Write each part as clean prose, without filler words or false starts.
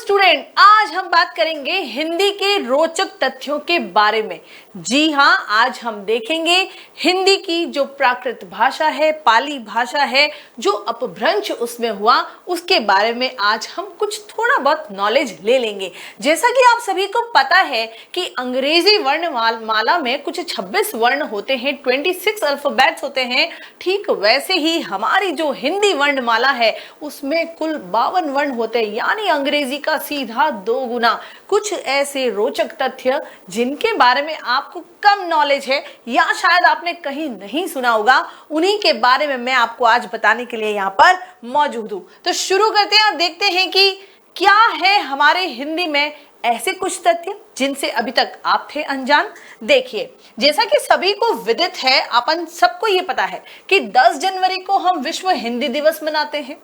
Student, आज हम बात करेंगे हिंदी के रोचक तथ्यों के बारे में। जी हाँ, आज हम देखेंगे हिंदी की जो प्राकृत भाषा है, पाली भाषा है, जो अपभ्रंश उसमें हुआ उसके बारे में आज हम कुछ थोड़ा बहुत नॉलेज ले लेंगे। जैसा कि आप सभी को पता है कि अंग्रेजी वर्णमाला में कुछ 26 वर्ण होते हैं, 26 अल्फाबेट्स होते हैं। ठीक वैसे ही हमारी जो हिंदी वर्णमाला है उसमें कुल 52 वर्ण होते हैं, यानी अंग्रेजी का सीधा 2 गुना। कुछ ऐसे रोचक तथ्य जिनके बारे में आपको कम नॉलेज है या शायद आपने कहीं नहीं सुना होगा, उन्हीं के बारे में मैं आपको आज बताने के लिए यहाँ पर मौजूद हूँ। तो शुरू करते हैं और देखते हैं कि क्या है हमारे हिंदी में ऐसे कुछ तथ्य जिनसे अभी तक आप थे अनजान। देखिए, जैसा कि सभी को विदित है, अपन सबको ये पता है कि 10 जनवरी को हम विश्व हिंदी दिवस मनाते हैं।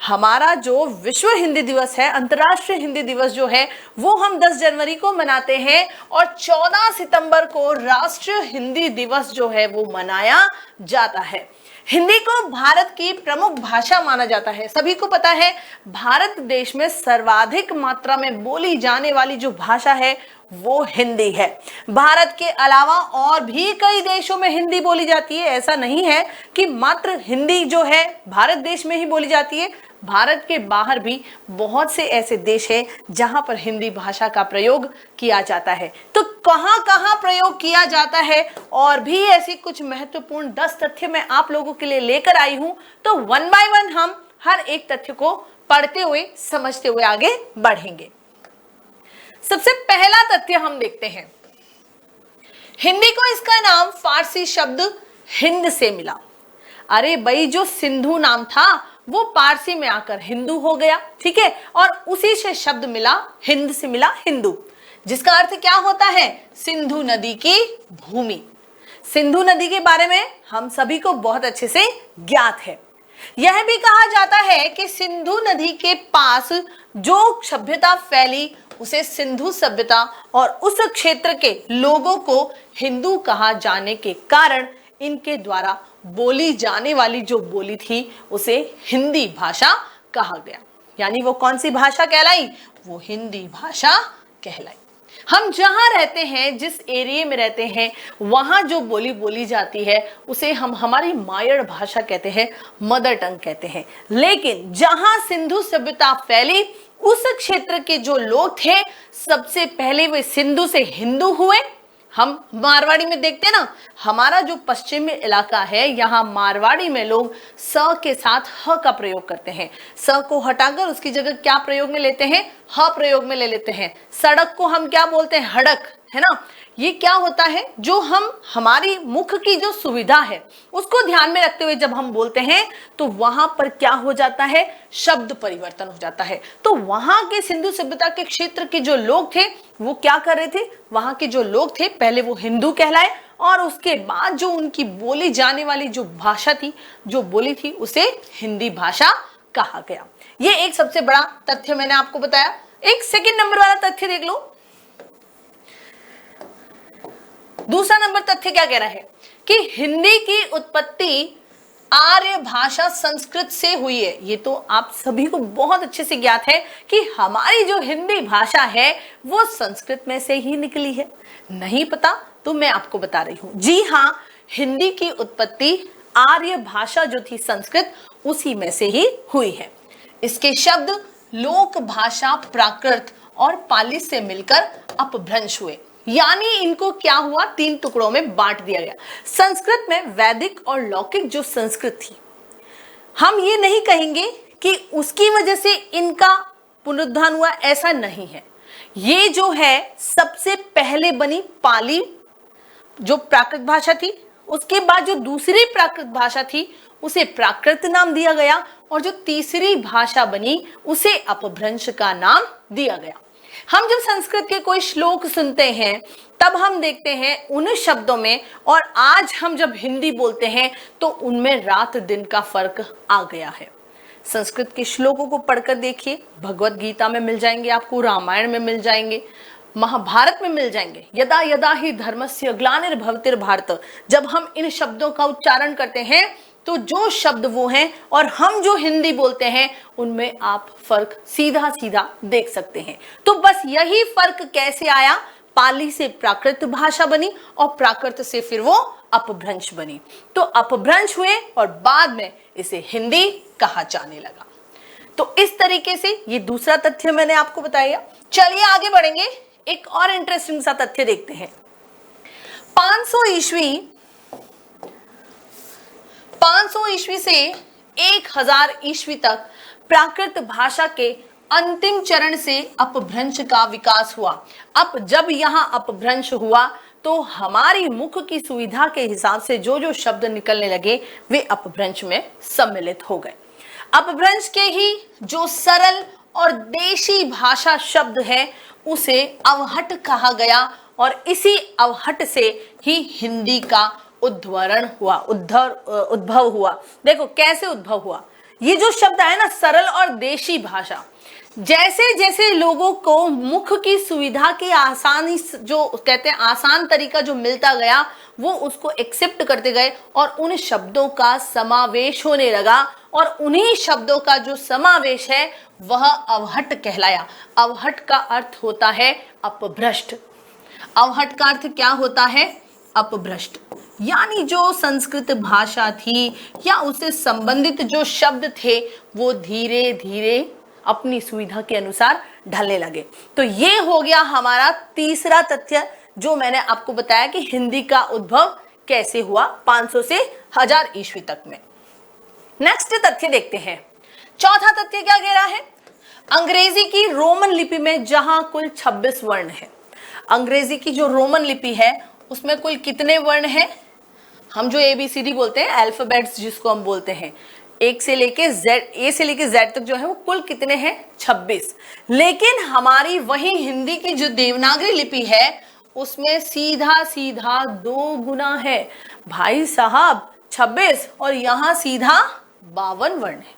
हमारा जो विश्व हिंदी दिवस है, अंतर्राष्ट्रीय हिंदी दिवस जो है, वो हम 10 जनवरी को मनाते हैं और 14 सितंबर को राष्ट्रीय हिंदी दिवस जो है वो मनाया जाता है। हिंदी को भारत की प्रमुख भाषा माना जाता है। सभी को पता है भारत देश में सर्वाधिक मात्रा में बोली जाने वाली जो भाषा है वो हिंदी है। भारत के अलावा और भी कई देशों में हिंदी बोली जाती है। ऐसा नहीं है कि मात्र हिंदी जो है भारत देश में ही बोली जाती है। भारत के बाहर भी बहुत से ऐसे देश हैं जहां पर हिंदी भाषा का प्रयोग किया जाता है। तो कहां कहां प्रयोग किया जाता है और भी ऐसी कुछ महत्वपूर्ण 10 तथ्य मैं आप लोगों के लिए लेकर आई हूं। तो वन बाय वन हम हर एक तथ्य को पढ़ते हुए समझते हुए आगे बढ़ेंगे। सबसे पहला तथ्य हम देखते हैं, हिंदी को इसका नाम फारसी शब्द हिंद से मिला। अरे भाई, जो सिंधु नाम था वो पारसी में आकर हिंदू हो गया, ठीक है, और उसी से शब्द मिला, हिंद से मिला हिंदू, जिसका अर्थ क्या होता है? सिंधु नदी की भूमि। सिंधु नदी के बारे में हम सभी को बहुत अच्छे से ज्ञात है। यह भी कहा जाता है कि सिंधु नदी के पास जो सभ्यता फैली उसे सिंधु सभ्यता, और उस क्षेत्र के लोगों को हिंदू कहा जाने के कारण इनके द्वारा बोली जाने वाली जो बोली थी उसे हिंदी भाषा कहा गया। यानी वो कौन सी भाषा कहलाई? वो हिंदी भाषा कहलाई। हम जहां रहते हैं, जिस एरिया में रहते हैं, वहां जो बोली बोली जाती है उसे हम हमारी मायड़ भाषा कहते हैं, मदर टंग कहते हैं। लेकिन जहां सिंधु सभ्यता फैली उस क्षेत्र के जो लोग थे, सबसे पहले वे सिंधु से हिंदू हुए। हम मारवाड़ी में देखते हैं ना, हमारा जो पश्चिमी इलाका है, यहाँ मारवाड़ी में लोग स के साथ ह का प्रयोग करते हैं। स को हटाकर उसकी जगह क्या प्रयोग में लेते हैं? ह प्रयोग में ले लेते हैं। सड़क को हम क्या बोलते हैं? हड़क, है ना। ये क्या होता है? जो हम हमारी मुख की जो सुविधा है उसको ध्यान में रखते हुए जब हम बोलते हैं तो वहां पर क्या हो जाता है? शब्द परिवर्तन हो जाता है। तो वहां के सिंधु सभ्यता के क्षेत्र के जो लोग थे वो क्या कर रहे थे? वहां के जो लोग थे पहले वो हिंदू कहलाए और उसके बाद जो उनकी बोली जाने वाली जो भाषा थी, जो बोली थी, उसे हिंदी भाषा कहा गया। ये एक सबसे बड़ा तथ्य मैंने आपको बताया। एक सेकंड नंबर वाला तथ्य देख लो। दूसरा नंबर तथ्य क्या कह रहा है कि हिंदी की उत्पत्ति आर्य भाषा संस्कृत से हुई है। ये तो आप सभी को बहुत अच्छे से ज्ञात है कि हमारी जो हिंदी भाषा है वो संस्कृत में से ही निकली है। नहीं पता तो मैं आपको बता रही हूं। जी हाँ, हिंदी की उत्पत्ति आर्य भाषा जो थी संस्कृत, उसी में से ही हुई है। इसके शब्द लोक भाषा, प्राकृत और पाली से मिलकर अपभ्रंश हुए, यानी इनको क्या हुआ? 3 टुकड़ों में बांट दिया गया। संस्कृत में वैदिक और लौकिक जो संस्कृत थी, हम ये नहीं कहेंगे कि उसकी वजह से इनका पुनरुत्थान हुआ, ऐसा नहीं है। ये जो है सबसे पहले बनी पाली जो प्राकृत भाषा थी, उसके बाद जो दूसरी प्राकृत भाषा थी उसे प्राकृत नाम दिया गया और जो तीसरी भाषा बनी उसे अपभ्रंश का नाम दिया गया। हम जब संस्कृत के कोई श्लोक सुनते हैं तब हम देखते हैं उन शब्दों में, और आज हम जब हिंदी बोलते हैं तो उनमें रात दिन का फर्क आ गया है। संस्कृत के श्लोकों को पढ़कर देखिए, भगवत गीता में मिल जाएंगे आपको, रामायण में मिल जाएंगे, महाभारत में मिल जाएंगे। यदा यदा ही धर्मस्य ग्लानिर्भवति भारत। जब हम इन शब्दों का उच्चारण करते हैं तो जो शब्द वो हैं और हम जो हिंदी बोलते हैं उनमें आप फर्क सीधा सीधा देख सकते हैं। तो बस यही फर्क कैसे आया, पाली से प्राकृत भाषा बनी और प्राकृत से फिर वो अपभ्रंश बनी, तो अपभ्रंश हुए और बाद में इसे हिंदी कहा जाने लगा। तो इस तरीके से ये दूसरा तथ्य मैंने आपको बताया। चलिए आगे बढ़ेंगे, एक और इंटरेस्टिंग सा तथ्य देखते हैं। 500 ईस्वी से 1000 ईस्वी तक प्राकृत भाषा के अंतिम चरण से अपभ्रंश का विकास हुआ। अब जब यहाँ अपभ्रंश हुआ तो हमारी मुख की सुविधा के हिसाब से जो जो शब्द निकलने लगे वे अपभ्रंश में सम्मिलित हो गए। अपभ्रंश के ही जो सरल और देशी भाषा शब्द है उसे अवहट कहा गया और इसी अवहट से ही हिंदी का उद्भव हुआ। देखो कैसे उद्भव हुआ, ये जो शब्द है ना सरल और देशी भाषा, जैसे जैसे लोगों को मुख की सुविधा की आसानी जो कहते हैं आसान तरीका जो मिलता गया वो उसको एक्सेप्ट करते गए और उन शब्दों का समावेश होने लगा और उन्हीं शब्दों का जो समावेश है वह अवहट कहलाया। अवहट का अर्थ होता है अपभ्रष्ट। अवहट का अर्थ क्या होता है, अपभ्रष्ट। यानी जो संस्कृत भाषा थी या उससे संबंधित जो शब्द थे वो धीरे धीरे अपनी सुविधा के अनुसार ढलने लगे। तो ये हो गया हमारा तीसरा तथ्य जो मैंने आपको बताया कि हिंदी का उद्भव कैसे हुआ 500 से 1000 ईस्वी तक में। नेक्स्ट तथ्य देखते हैं। चौथा तथ्य क्या कह रहा है, अंग्रेजी की रोमन लिपि में जहां कुल 26 वर्ण है, अंग्रेजी की जो रोमन लिपि है उसमें कुल कितने वर्ण हैं, हम जो ABCD बोलते हैं अल्फाबेट्स जिसको हम बोलते हैं, ए से लेके जेड तक जो है वो कुल कितने हैं 26। लेकिन हमारी वही हिंदी की जो देवनागरी लिपि है उसमें सीधा सीधा 2 गुना है भाई साहब, 26 और यहां सीधा 52 वर्ण है।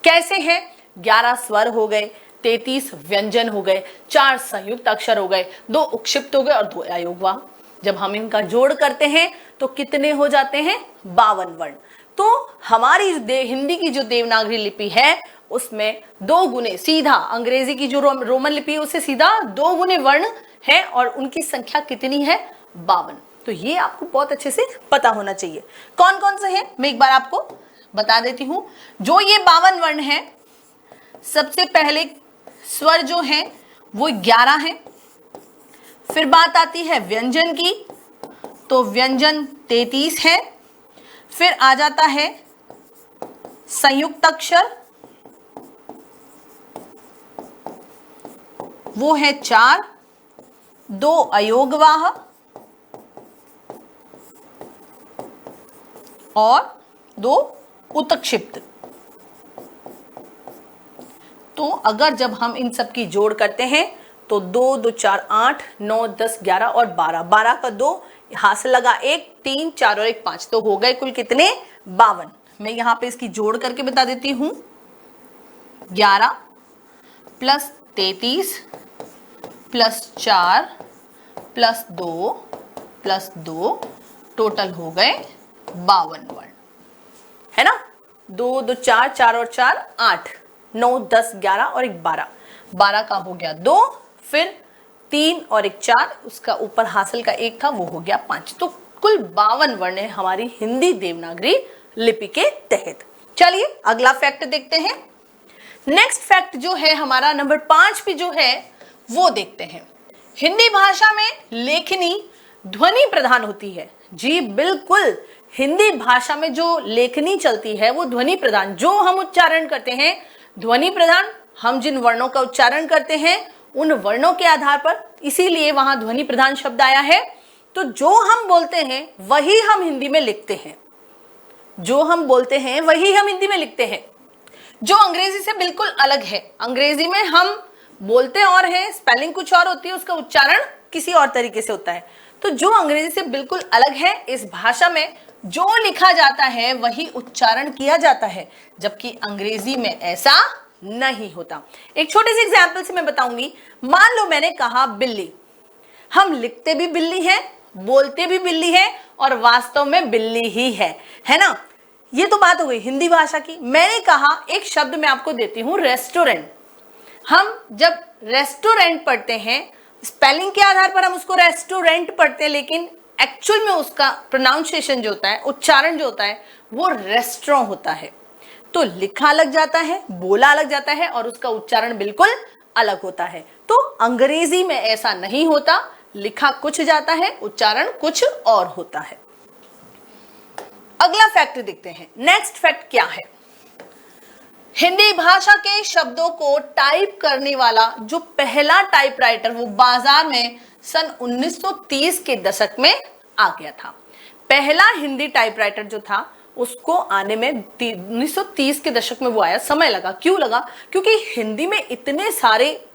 कैसे है, 11 स्वर हो गए, 33 व्यंजन हो गए, 4 संयुक्त अक्षर हो गए, 2 उक्षिप्त हो गए और 2 अयोगवाह। जब हम इनका जोड़ करते हैं तो कितने हो जाते हैं 52 वर्ण। तो हमारी हिंदी की जो देवनागरी लिपि है उसमें 2 गुने सीधा, अंग्रेजी की जो रोमन लिपि है उससे सीधा 2 गुने वर्ण है और उनकी संख्या कितनी है 52। तो ये आपको बहुत अच्छे से पता होना चाहिए। कौन कौन से हैं मैं एक बार आपको बता देती हूं। जो ये 52 वर्ण है, सबसे पहले स्वर जो है वो 11 है। फिर बात आती है व्यंजन की, तो व्यंजन 33 है। फिर आ जाता है संयुक्त अक्षर, वो है 4, 2 अयोगवाह और 2 उत्क्षिप्त। तो अगर जब हम इन सब की जोड़ करते हैं तो 2 2 4 8 9 10 11 और 12 का 2 यहां से लगा 1 3 4 और 1 5, तो हो गए कुल कितने 52। मैं यहां पे इसकी जोड़ करके बता देती हूं, 11 plus 33 plus 4 plus 2 plus 2 total हो गए 52 वर्ण, है ना। 2 2 4 4 और 4 8 9 10 11 और 1 12, 12 का हो गया 2, फिर 3 और 1 4, उसका ऊपर हासिल का 1 था वो हो गया 5। तो कुल 52 वर्ण है हमारी हिंदी देवनागरी लिपि के तहत। चलिए अगला फैक्ट देखते हैं। नेक्स्ट फैक्ट जो है हमारा नंबर 5 पे जो है वो देखते हैं। हिंदी भाषा में लेखनी ध्वनि प्रधान होती है। जी बिल्कुल, हिंदी भाषा में जो लेखनी चलती है वो ध्वनि प्रधान, जो हम उच्चारण करते हैं ध्वनि प्रधान, हम जिन वर्णों का उच्चारण करते हैं उन वर्णों के आधार पर, इसीलिए वहां ध्वनि प्रधान शब्द आया है। तो जो हम बोलते हैं वही हम हिंदी में लिखते हैं, जो हम बोलते हैं वही हम हिंदी में लिखते हैं, जो अंग्रेजी से बिल्कुल अलग है। अंग्रेजी में हम बोलते और हैं, स्पेलिंग कुछ और होती है, उसका उच्चारण किसी और तरीके से होता है। तो जो अंग्रेजी से बिल्कुल अलग है, इस भाषा में जो लिखा जाता है वही उच्चारण किया जाता है, जबकि अंग्रेजी में ऐसा नहीं होता। एक छोटे से एग्जाम्पल से मैं बताऊंगी। मान लो मैंने कहा बिल्ली, हम लिखते भी बिल्ली है, बोलते भी बिल्ली है और वास्तव में बिल्ली ही है ना। ये तो बात हो गई हिंदी भाषा की। मैंने कहा एक शब्द मैं आपको देती हूं, रेस्टोरेंट। हम जब रेस्टोरेंट पढ़ते हैं, स्पेलिंग के आधार पर हम उसको रेस्टोरेंट पढ़ते हैं, लेकिन एक्चुअल में उसका प्रोनाउंसिएशन जो होता है, उच्चारण जो होता है, वो रेस्टोरेंट होता है। तो लिखा अलग जाता है, बोला अलग जाता है और उसका उच्चारण बिल्कुल अलग होता है। तो अंग्रेजी में ऐसा नहीं होता, लिखा कुछ जाता है, उच्चारण कुछ और होता है। अगला फैक्ट देखते हैं। नेक्स्ट फैक्ट क्या है? हिंदी भाषा के शब्दों को टाइप करने वाला जो पहला टाइपराइटर वो बाजार में सन 1930 के दशक में आ गया था। पहला हिंदी टाइपराइटर जो था उसको आने में 1930 के दशक में वो आया। समय लगा। क्यों लगा? क्योंकि हिंदी में इतने सारे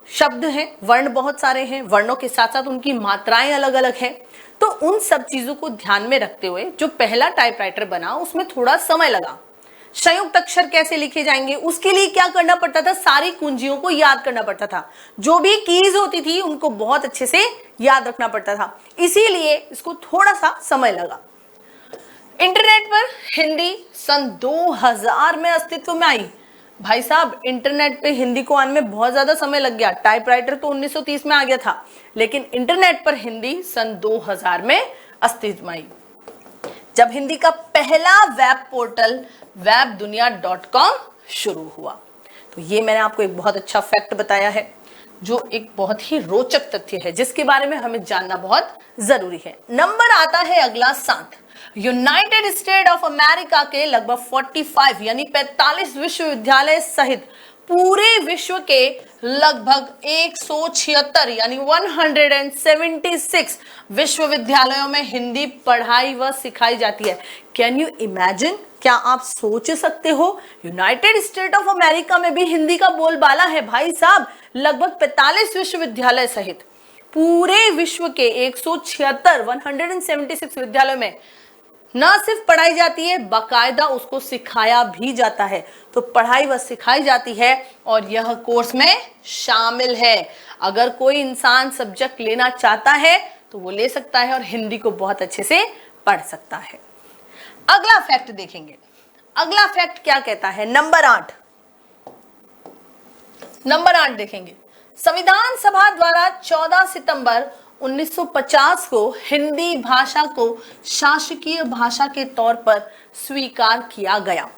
शब्द हैं, वर्ण बहुत सारे हैं, वर्णों के साथ साथ उनकी मात्राएं अलग अलग हैं। तो उन सब चीजों को ध्यान में रखते हुए जो पहला टाइपराइटर बना उसमें थोड़ा समय लगा। संयुक्त अक्षर कैसे लिखे जाएंगे उसके लिए क्या करना पड़ता था? सारी कुंजियों को याद करना पड़ता था। जो भी कीज होती थी उनको बहुत अच्छे से याद रखना पड़ता था, इसीलिए इसको थोड़ा सा समय लगा। इंटरनेट पर हिंदी सन 2000 में अस्तित्व में आई। भाई साहब, इंटरनेट पे हिंदी को आने में बहुत ज्यादा समय लग गया। टाइपराइटर तो 1930 में आ गया था, लेकिन इंटरनेट पर हिंदी सन 2000 में अस्तित्व में आई, जब हिंदी का पहला वेब पोर्टल webdunia.com शुरू हुआ। तो ये मैंने आपको एक बहुत अच्छा फैक्ट बताया है, जो एक बहुत ही रोचक तथ्य है जिसके बारे में हमें जानना बहुत जरूरी है। नंबर आता है अगला 7। यूनाइटेड स्टेट ऑफ अमेरिका के लगभग 45 यानी 45 विश्वविद्यालय सहित पूरे विश्व के लगभग 176 यानी 176 विश्वविद्यालयों में हिंदी पढ़ाई व सिखाई जाती है। Can you imagine? क्या आप सोच सकते हो? यूनाइटेड स्टेट ऑफ अमेरिका में भी हिंदी का बोलबाला है भाई साहब। लगभग 45 विश्वविद्यालय सहित पूरे विश्व के 176 विद्यालयों में न सिर्फ पढ़ाई जाती है, बाकायदा उसको सिखाया भी जाता है। तो पढ़ाई व सिखाई जाती है और यह कोर्स में शामिल है। अगर कोई इंसान सब्जेक्ट लेना चाहता है तो वो ले सकता है और हिंदी को बहुत अच्छे से पढ़ सकता है। अगला फैक्ट देखेंगे। अगला फैक्ट क्या कहता है? नंबर 8 देखेंगे। संविधान सभा द्वारा 14 सितंबर 1950 को हिंदी भाषा को शासकीय भाषा के तौर पर स्वीकार किया गया,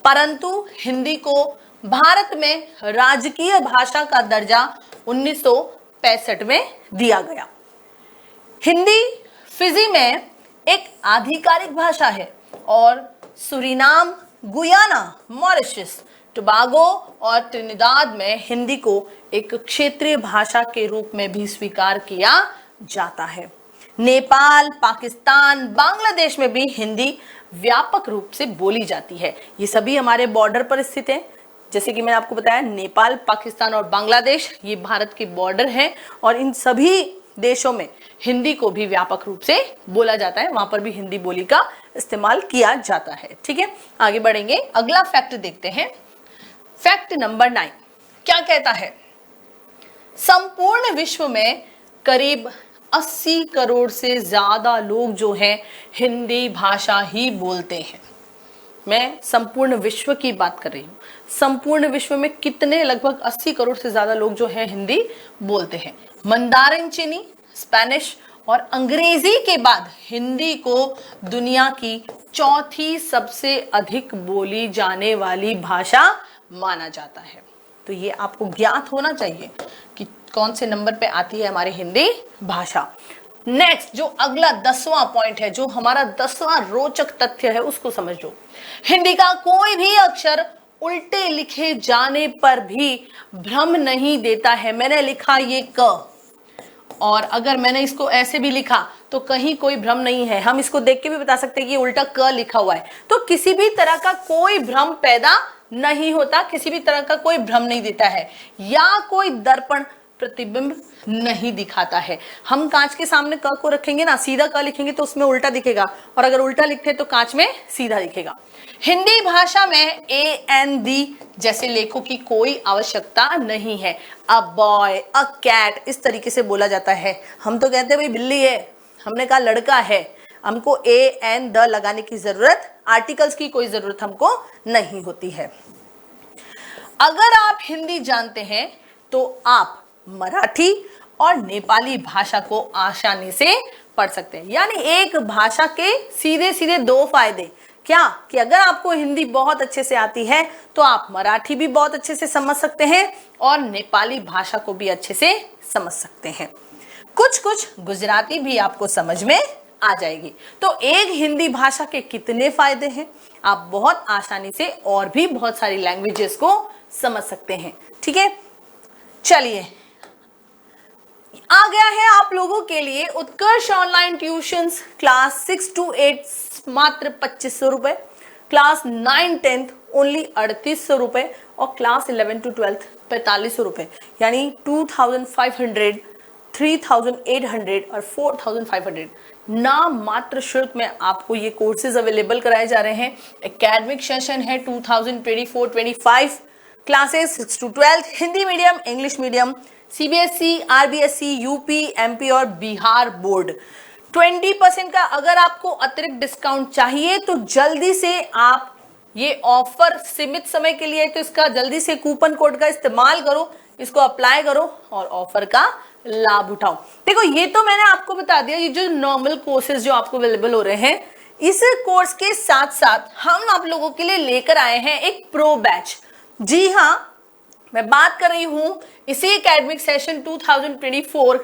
परंतु हिंदी को भारत में राजकीय भाषा का दर्जा 1965 में दिया गया। हिंदी फिजी में एक आधिकारिक भाषा है और सुरीनाम, गुयाना, मॉरिशस, टोबागो और त्रिनिदाद में हिंदी को एक क्षेत्रीय भाषा के रूप में भी स्वीकार किया जाता है। नेपाल, पाकिस्तान, बांग्लादेश में भी हिंदी व्यापक रूप से बोली जाती है। ये सभी हमारे बॉर्डर पर स्थित हैं। जैसे कि मैंने आपको बताया, नेपाल, पाकिस्तान और बांग्लादेश ये भारत के बॉर्डर हैं और इन सभी देशों में हिंदी को भी व्यापक रूप से बोला जाता है। वहां पर भी हिंदी बोली का इस्तेमाल किया जाता है। ठीक है, आगे बढ़ेंगे। अगला फैक्ट देखते हैं। फैक्ट नंबर 9 क्या कहता है? संपूर्ण विश्व में करीब 80 करोड़ से ज्यादा लोग जो हैं हिंदी भाषा ही बोलते हैं। मैं संपूर्ण विश्व की बात कर रही हूँ। संपूर्ण विश्व में कितने? लगभग 80 करोड़ से ज्यादा लोग जो हैं हिंदी बोलते हैं। मंदारिन चीनी, स्पेनिश और अंग्रेजी के बाद हिंदी को दुनिया की चौथी सबसे अधिक बोली जाने वाली भाषा माना जाता है। तो ये आपको ज्ञात होना चाहिए कि कौन से नंबर पे आती है हमारी हिंदी भाषा। नेक्स्ट जो अगला 10वां पॉइंट है, जो हमारा 10वां रोचक तथ्य है, उसको समझ लो। हिंदी का कोई भी अक्षर उल्टे लिखे जाने पर भी भ्रम नहीं देता है। मैंने लिखा ये क, और अगर मैंने इसको ऐसे भी लिखा तो कहीं कोई भ्रम नहीं है। हम इसको देख के भी बता सकते हैं कि ये उल्टा क लिखा हुआ है। तो किसी भी तरह का कोई भ्रम पैदा नहीं होता, किसी भी तरह का कोई भ्रम नहीं देता है, या कोई दर्पण प्रतिबिंब नहीं दिखाता है। हम कांच के सामने क को रखेंगे ना, सीधा क लिखेंगे तो उसमें उल्टा दिखेगा, और अगर उल्टा लिखते तो कांच में सीधा दिखेगा। हिंदी भाषा में AND जैसे लेखों की कोई आवश्यकता नहीं है। अ बॉय, अ कैट इस तरीके से बोला जाता है। हम तो कहते हैं भाई बिल्ली है, हमने कहा लड़का है, हमको ए एन द लगाने की जरूरत, आर्टिकल्स की कोई जरूरत हमको नहीं होती है। अगर आप हिंदी जानते हैं तो आप मराठी और नेपाली भाषा को आसानी से पढ़ सकते हैं। यानी एक भाषा के सीधे सीधे दो फायदे, क्या कि अगर आपको हिंदी बहुत अच्छे से आती है तो आप मराठी भी बहुत अच्छे से समझ सकते हैं और नेपाली भाषा को भी अच्छे से समझ सकते हैं। कुछ कुछ गुजराती भी आपको समझ में आ जाएगी। तो एक हिंदी भाषा के कितने फायदे हैं, आप बहुत आसानी से और भी बहुत सारी लैंग्वेजेस को समझ सकते हैं। ठीक है, चलिए आ गया है आप लोगों के लिए उत्कर्ष ऑनलाइन ट्यूशंस क्लास 6 to 8 मात्र 2500 रुपए, क्लास 9-10 ओनली 3800 रुपए और क्लास 11 to 12 4500 रुपए, यानी 2500, 3800 और 4500 नाम मात्र शुल्क में आपको ये कोर्सेज अवेलेबल कराए जा रहे हैं। एकेडमिक सेशन है 2024-25 classes 6 to 12 Hindi medium, English medium, CBSE, RBSE, UP, MP और बिहार बोर्ड। 20% का अगर आपको अतिरिक्त डिस्काउंट चाहिए तो जल्दी से आप ये ऑफर सीमित समय के लिए है, तो इसका जल्दी से कूपन कोड का इस्तेमाल करो, इसको अप्लाई करो और ऑफर का लाभ उठाओ। देखो ये तो मैंने आपको बता दिया, ये जो नॉर्मल कोर्सेज जो आपको अवेलेबल हो रहे हैं, इस कोर्स के साथ साथ हम आप लोगों के लिए लेकर आए हैं एक प्रो बैच। जी हाँ, मैं बात कर रही हूं इसी एकेडमिक सेशन 2024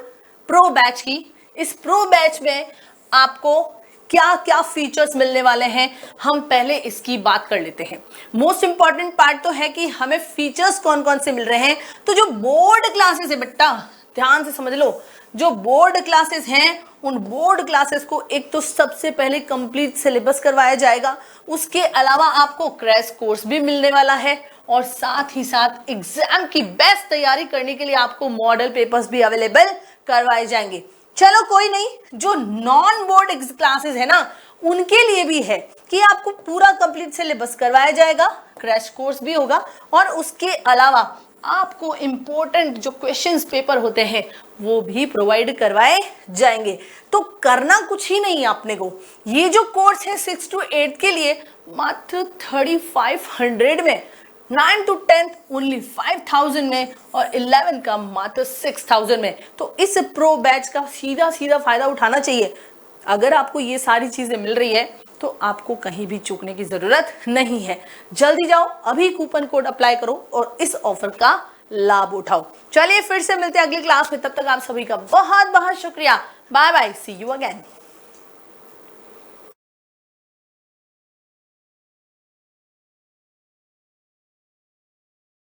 प्रो बैच की। इस प्रो बैच में आपको क्या क्या फीचर्स मिलने वाले हैं, हम पहले इसकी बात कर लेते हैं। मोस्ट इंपॉर्टेंट पार्ट तो है कि हमें फीचर्स कौन कौन से मिल रहे हैं। तो जो बोर्ड क्लासेस है बेटा, ध्यान से समझ लो, जो बोर्ड क्लासेस हैं उन बोर्ड क्लासेस को एक तो सबसे पहले कंप्लीट सिलेबस करवाया जाएगा, उसके अलावा आपको क्रैश कोर्स भी मिलने वाला है और साथ ही साथ एग्जाम की बेस्ट तैयारी करने के लिए आपको मॉडल पेपर्स भी अवेलेबल करवाए जाएंगे। चलो कोई नहीं, जो नॉन बोर्ड क्लासेस है ना उनके लिए भी है कि आपको पूरा कंप्लीट सिलेबस करवाया जाएगा, क्रैश कोर्स भी होगा और उसके अलावा आपको इंपॉर्टेंट जो क्वेश्चंस पेपर होते हैं वो भी प्रोवाइड करवाए जाएंगे। तो करना कुछ ही नहीं है आपने को। ये जो कोर्स है 6 to 8 के लिए मात्र 3500 में, 9 to 10 ओनली 5000 में और 11 का मात्र 6000 में। तो इस प्रो बैच का सीधा सीधा फायदा उठाना चाहिए। अगर आपको ये सारी चीजें मिल रही है तो आपको कहीं भी चूकने की जरूरत नहीं है। जल्दी जाओ, अभी कूपन कोड अप्लाई करो और इस ऑफर का लाभ उठाओ। चलिए फिर से मिलते हैं अगली क्लास में, तब तक आप सभी का बहुत बहुत शुक्रिया। Bye bye, see you again.